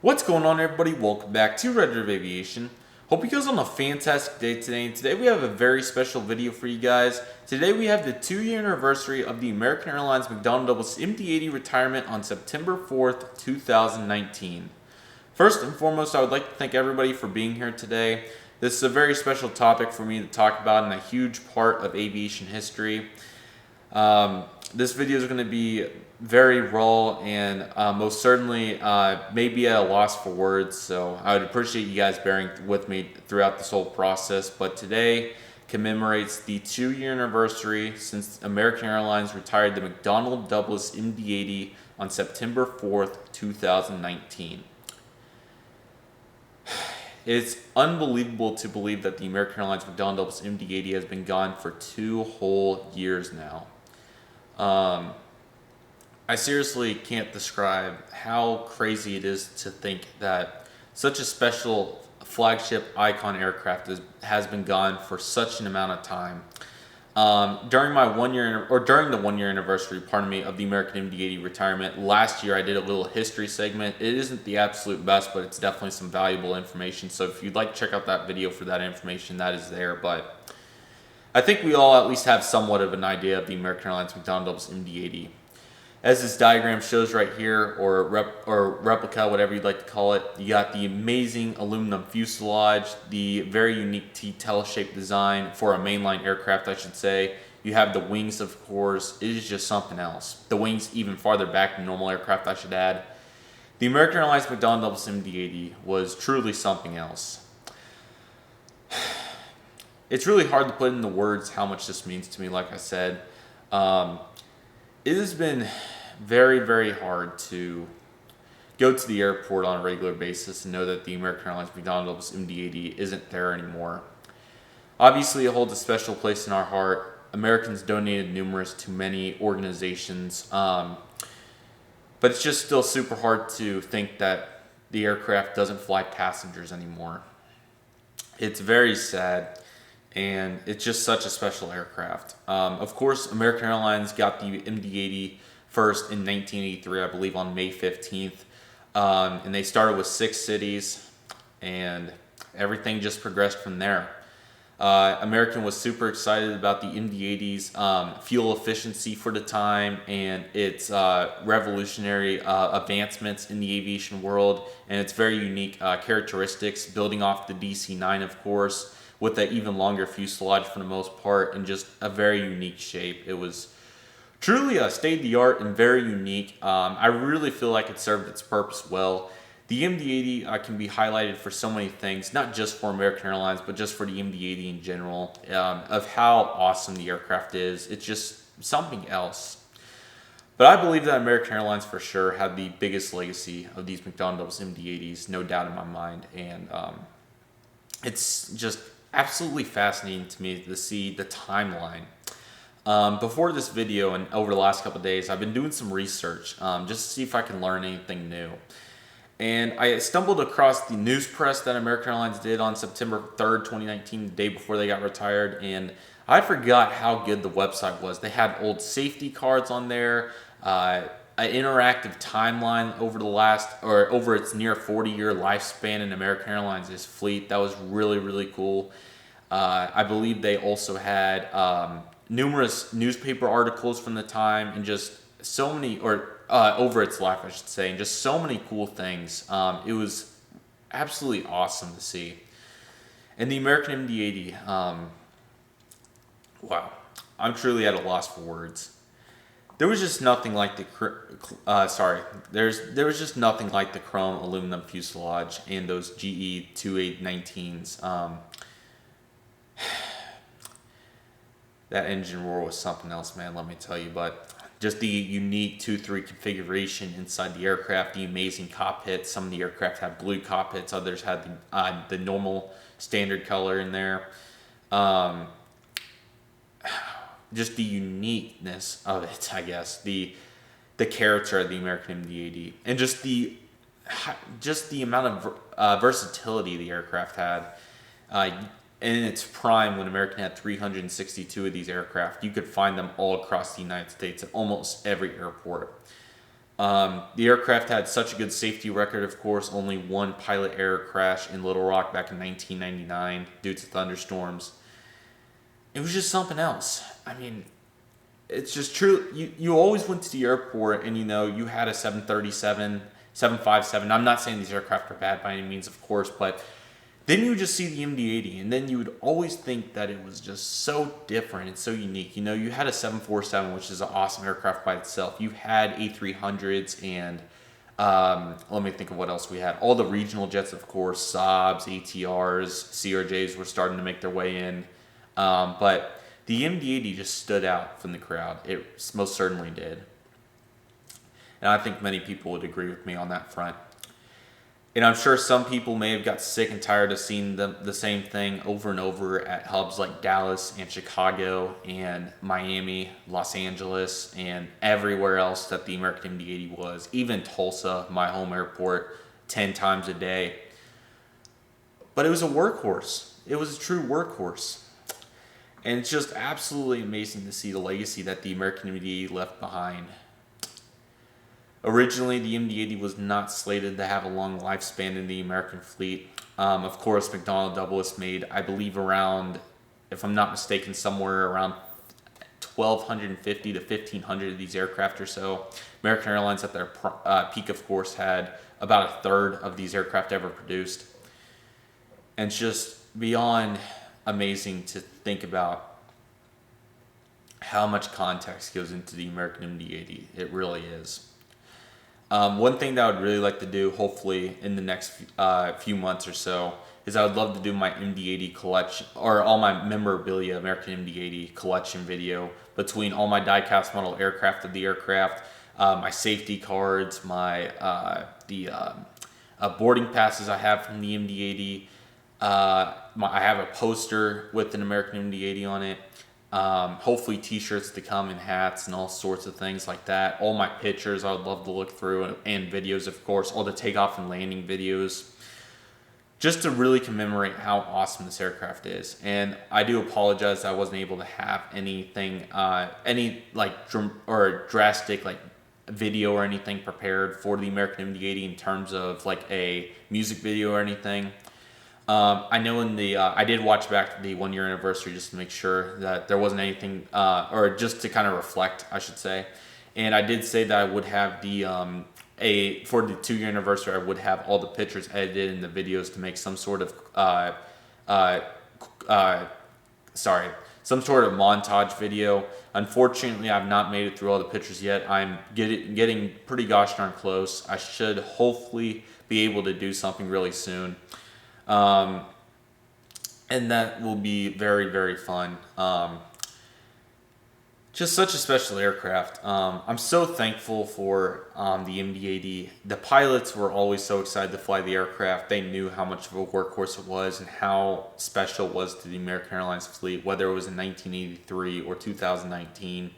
What's going on, everybody? Welcome back to Redriveraviation. Hope you guys are on a fantastic day today. And today we have a very special video for you guys. Today we have the 2-year anniversary of the American Airlines McDonnell MD-80 retirement on September 4th, 2019. First and foremost, I would like to thank everybody for being here today. This is a very special topic for me to talk about and a huge part of aviation history. This video is going to be very raw and most certainly maybe at a loss for words, so I would appreciate you guys bearing with me throughout this whole process. But today commemorates the 2-year anniversary since American Airlines retired the McDonnell MD-80 on September 4th, 2019. It's unbelievable to believe that the American Airlines McDonnell MD-80 has been gone for 2 whole years now. I seriously can't describe how crazy it is to think that such a special flagship icon aircraft has been gone for such an amount of time. During the 1-year anniversary, of the American MD-80 retirement last year, I did a little history segment. It isn't the absolute best, but it's definitely some valuable information. So if you'd like to check out that video for that information, that is there. But I think we all at least have somewhat of an idea of the American Airlines McDonnell MD-80. As this diagram shows right here, or replica, whatever you'd like to call it, you got the amazing aluminum fuselage, the very unique T-tail shaped design for a mainline aircraft, I should say. You have the wings, of course. It is just something else. The wings even farther back than normal aircraft, I should add. The American Airlines McDonnell MD-80 was truly something else. It's really hard to put into words how much this means to me, like I said. It has been very, very hard to go to the airport on a regular basis and know that the American Airlines McDonnell MD-80 isn't there anymore. Obviously, it holds a special place in our heart. Americans donated numerous to many organizations, but it's just still super hard to think that the aircraft doesn't fly passengers anymore. It's very sad. And it's just such a special aircraft. Of course, American Airlines got the MD-80 first in 1983, I believe on May 15th. And they started with 6 cities, and everything just progressed from there. American was super excited about the MD-80's fuel efficiency for the time and its revolutionary advancements in the aviation world and its very unique characteristics, building off the DC-9, of course, with an even longer fuselage for the most part, and just a very unique shape. It was truly a state-of-the-art and very unique. I really feel like it served its purpose well. The MD-80 can be highlighted for so many things, not just for American Airlines, but just for the MD-80 in general, of how awesome the aircraft is. It's just something else. But I believe that American Airlines for sure had the biggest legacy of these McDonnell MD-80s, no doubt in my mind. And it's just absolutely fascinating to me to see the timeline. Before this video and over the last couple of days, I've been doing some research just to see if I can learn anything new. And I stumbled across the news press that American Airlines did on September 3rd, 2019, the day before they got retired. And I forgot how good the website was. They had old safety cards on there, an interactive timeline over its near 40-year lifespan in American Airlines' fleet. That was really, really cool. I believe they also had numerous newspaper articles from the time and just so many, over its life, I should say, and just so many cool things. It was absolutely awesome to see. And the American MD-80, wow, I'm truly at a loss for words. There was just nothing like there was just nothing like the chrome aluminum fuselage and those GE 2819s. That engine roar was something else, man, let me tell you. But just the unique 2-3 configuration inside the aircraft, the amazing cockpits. Some of the aircraft had blue cockpits, others had the normal standard color in there. Just the uniqueness of it, I guess, the character of the American MD-80, and just the amount of versatility the aircraft had. In its prime, when American had 362 of these aircraft, you could find them all across the United States at almost every airport. The aircraft had such a good safety record, of course, only one pilot error crash in Little Rock back in 1999 due to thunderstorms. It was just something else. I mean, it's just true. You always went to the airport and, you had a 737, 757. I'm not saying these aircraft are bad by any means, of course, but then you would just see the MD-80, and then you would always think that it was just so different and so unique. You had a 747, which is an awesome aircraft by itself. You had A300s, and let me think of what else we had. All the regional jets, of course, Saabs, ATRs, CRJs were starting to make their way in. But the MD-80 just stood out from the crowd. It most certainly did. And I think many people would agree with me on that front. And I'm sure some people may have got sick and tired of seeing the same thing over and over at hubs like Dallas and Chicago and Miami, Los Angeles, and everywhere else that the American MD-80 was. Even Tulsa, my home airport, 10 times a day. But it was a workhorse. It was a true workhorse. And it's just absolutely amazing to see the legacy that the American MD-80 left behind. Originally, the MD-80 was not slated to have a long lifespan in the American fleet. Of course, McDonnell Douglas made, I believe, around, if I'm not mistaken, somewhere around 1,250 to 1,500 of these aircraft or so. American Airlines at their peak, of course, had about a third of these aircraft ever produced. And it's just beyond amazing to think about how much context goes into the American MD-80. It really is. One thing that I would really like to do, hopefully in the next few months or so, is I would love to do my MD-80 collection, or all my memorabilia American MD-80 collection video between all my die-cast model aircraft of the aircraft, my safety cards, my boarding passes I have from the MD-80. I have a poster with an American MD-80 on it. Hopefully t-shirts to come and hats and all sorts of things like that. All my pictures I would love to look through, and videos, of course, all the takeoff and landing videos, just to really commemorate how awesome this aircraft is. And I do apologize that I wasn't able to have anything, drastic video or anything prepared for the American MD-80 in terms of like a music video or anything. I know I did watch back the 1 year anniversary just to make sure that there wasn't anything, or just to kind of reflect, I should say. And I did say that I would have for the 2 year anniversary, I would have all the pictures edited and the videos to make some sort of, some sort of montage video. Unfortunately, I've not made it through all the pictures yet. I'm getting pretty gosh darn close. I should hopefully be able to do something really soon. And that will be very, very fun. Just such a special aircraft. I'm so thankful for the MD-80. The pilots were always so excited to fly the aircraft. They knew how much of a workhorse it was and how special it was to the American Airlines fleet, whether it was in 1983 or 2019.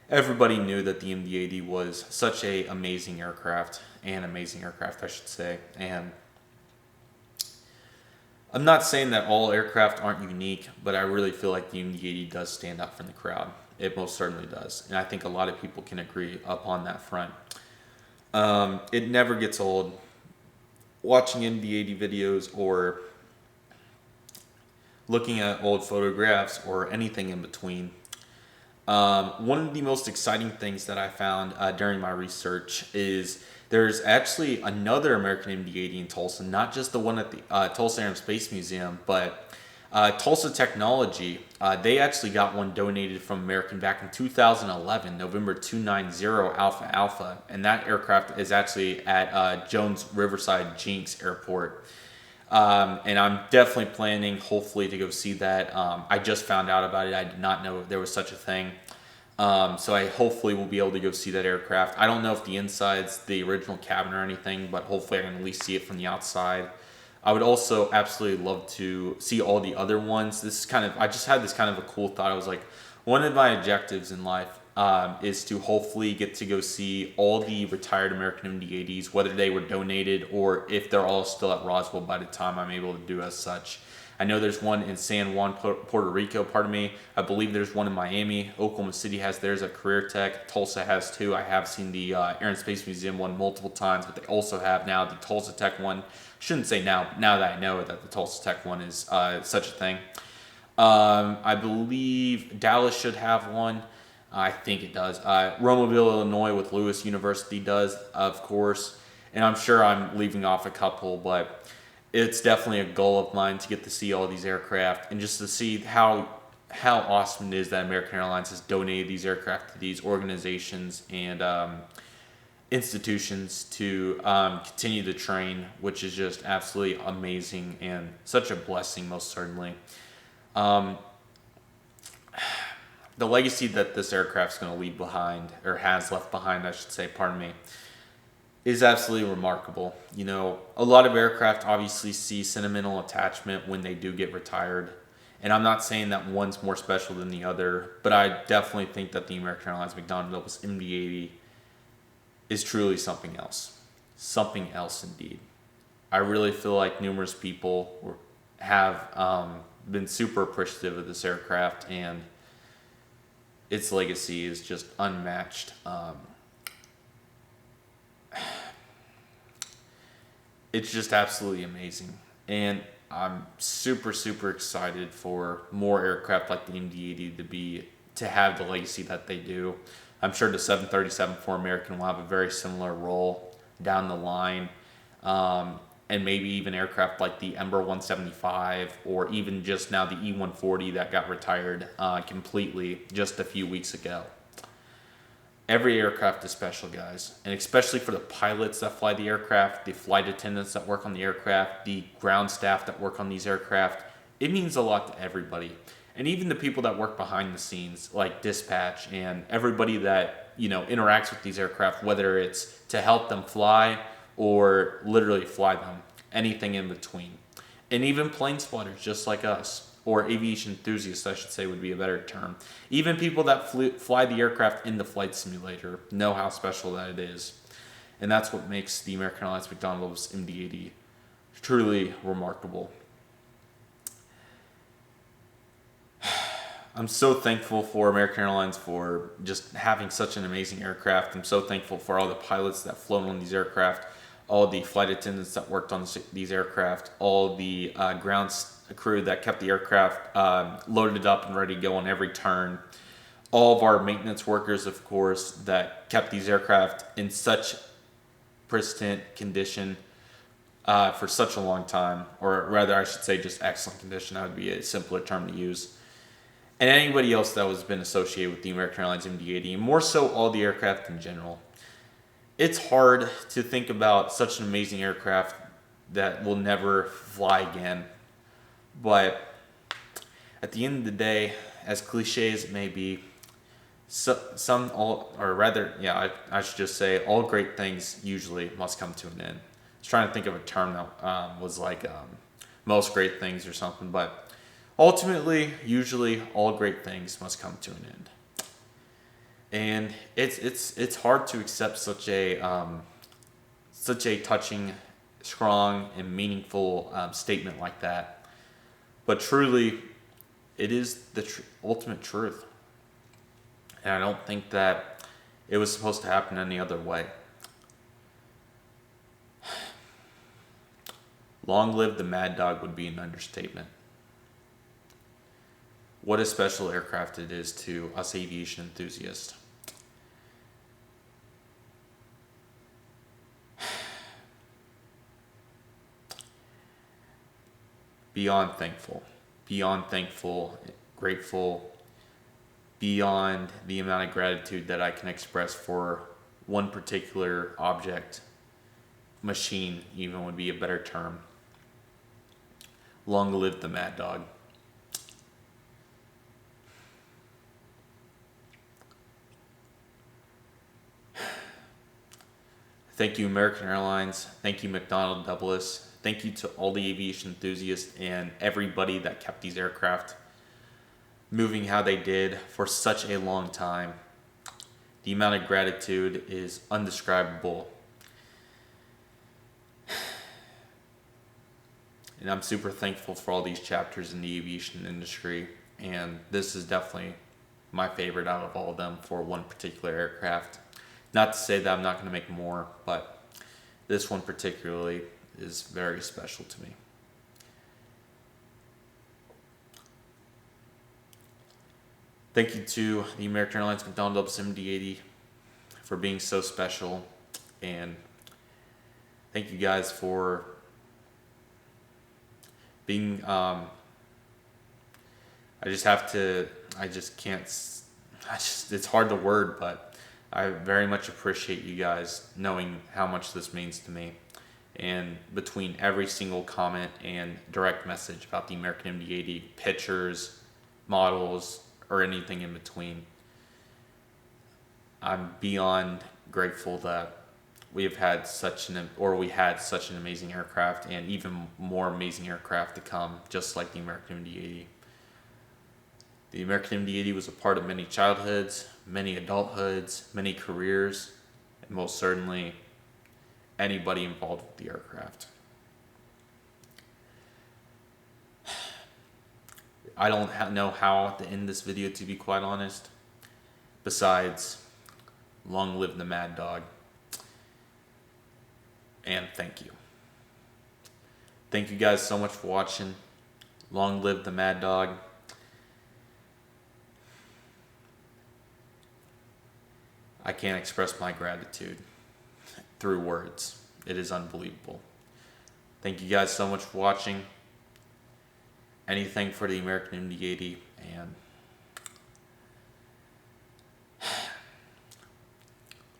Everybody knew that the MD-80 was such an amazing aircraft, I should say. And I'm not saying that all aircraft aren't unique, but I really feel like the MD-80 does stand out from the crowd. It most certainly does. And I think a lot of people can agree upon that front. It never gets old. Watching MD-80 videos or looking at old photographs or anything in between. One of the most exciting things that I found during my research is there's actually another American MD-80 in Tulsa, not just the one at the Tulsa Air and Space Museum, but Tulsa Technology. They actually got one donated from American back in 2011, November 290 Alpha Alpha, and that aircraft is actually at Jones Riverside Jinx Airport. And I'm definitely planning, hopefully, to go see that. I just found out about it. I did not know there was such a thing. So I hopefully will be able to go see that aircraft. I don't know if the inside's the original cabin or anything, but hopefully I can at least see it from the outside. I would also absolutely love to see all the other ones. I just had this kind of a cool thought. I was like, one of my objectives in life is to hopefully get to go see all the retired American MD-80s, whether they were donated or if they're all still at Roswell by the time I'm able to do as such. I know there's one in San Juan, Puerto Rico, pardon me. I believe there's one in Miami. Oklahoma City has theirs at Career Tech. Tulsa has two. I have seen the Air and Space Museum one multiple times, but they also have now the Tulsa Tech one. Shouldn't say now that I know that the Tulsa Tech one is such a thing. I believe Dallas should have one. I think it does. Romaville, Illinois with Lewis University does, of course. And I'm sure I'm leaving off a couple, but it's definitely a goal of mine to get to see all these aircraft and just to see how awesome it is that American Airlines has donated these aircraft to these organizations and institutions to continue to train, which is just absolutely amazing and such a blessing, most certainly. The legacy that this aircraft is going to leave behind, or has left behind, I should say, pardon me, is absolutely remarkable. You know, a lot of aircraft obviously see sentimental attachment when they do get retired. And I'm not saying that one's more special than the other, but I definitely think that the American Airlines McDonnell MD-80 is truly something else. Something else indeed. I really feel like numerous people have been super appreciative of this aircraft, and its legacy is just unmatched. It's just absolutely amazing. And I'm super, super excited for more aircraft like the MD-80 to have the legacy that they do. I'm sure the 737 for American will have a very similar role down the line. And maybe even aircraft like the Embraer 175 or even just now the E140 that got retired completely just a few weeks ago. Every aircraft is special, guys, and especially for the pilots that fly the aircraft, the flight attendants that work on the aircraft, the ground staff that work on these aircraft. It means a lot to everybody, and even the people that work behind the scenes, like dispatch and everybody that interacts with these aircraft, whether it's to help them fly or literally fly them, anything in between, and even plane spotters just like us. Or aviation enthusiasts, I should say, would be a better term. Even people that fly the aircraft in the flight simulator know how special that it is. And that's what makes the American Airlines McDonnell MD-80 truly remarkable. I'm so thankful for American Airlines for just having such an amazing aircraft. I'm so thankful for all the pilots that flown on these aircraft, all the flight attendants that worked on these aircraft, all the ground crew that kept the aircraft loaded up and ready to go on every turn, all of our maintenance workers, of course, that kept these aircraft in such pristine condition for such a long time, or rather I should say just excellent condition. That would be a simpler term to use. And anybody else that has been associated with the American Airlines MD-80, and more so all the aircraft in general. It's hard to think about such an amazing aircraft that will never fly again. But at the end of the day, as cliche as it may be, I should just say, all great things usually must come to an end. I was trying to think of a term that was like most great things or something, but ultimately, usually, all great things must come to an end. And it's hard to accept such a touching, strong, and meaningful statement like that. But truly, it is the ultimate truth. And I don't think that it was supposed to happen any other way. Long live the Mad Dog would be an understatement. What a special aircraft it is to us aviation enthusiasts. Beyond thankful, grateful, beyond the amount of gratitude that I can express for one particular object, machine even would be a better term. Long live the Mad Dog. Thank you, American Airlines. Thank you, McDonnell Douglas. Thank you to all the aviation enthusiasts and everybody that kept these aircraft moving how they did for such a long time. The amount of gratitude is indescribable. And I'm super thankful for all these chapters in the aviation industry. And this is definitely my favorite out of all of them for one particular aircraft. Not to say that I'm not going to make more, but this one particularly is very special to me. Thank you to the American Airlines McDonnell MD-80 for being so special, and thank you guys for being, it's hard to word, but I very much appreciate you guys knowing how much this means to me. And between every single comment and direct message about the American MD-80, pictures, models, or anything in between, I'm beyond grateful that we had such an amazing aircraft, and even more amazing aircraft to come, just like the American MD-80. The American MD-80 was a part of many childhoods, many adulthoods, many careers, and most certainly anybody involved with the aircraft. I don't know how to end this video, to be quite honest, besides long live the Mad Dog, and thank you. Thank you guys so much for watching. Long live the Mad Dog. I can't express my gratitude through words. It is unbelievable. Thank you guys so much for watching. Anything for the American MD-80, and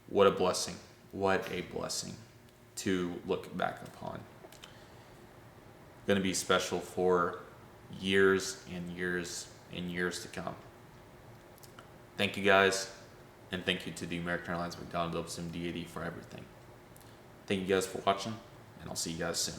what a blessing. What a blessing to look back upon. Going to be special for years and years and years to come. Thank you guys, and thank you to the American Airlines McDonnell MD-80 for everything. Thank you guys for watching, and I'll see you guys soon.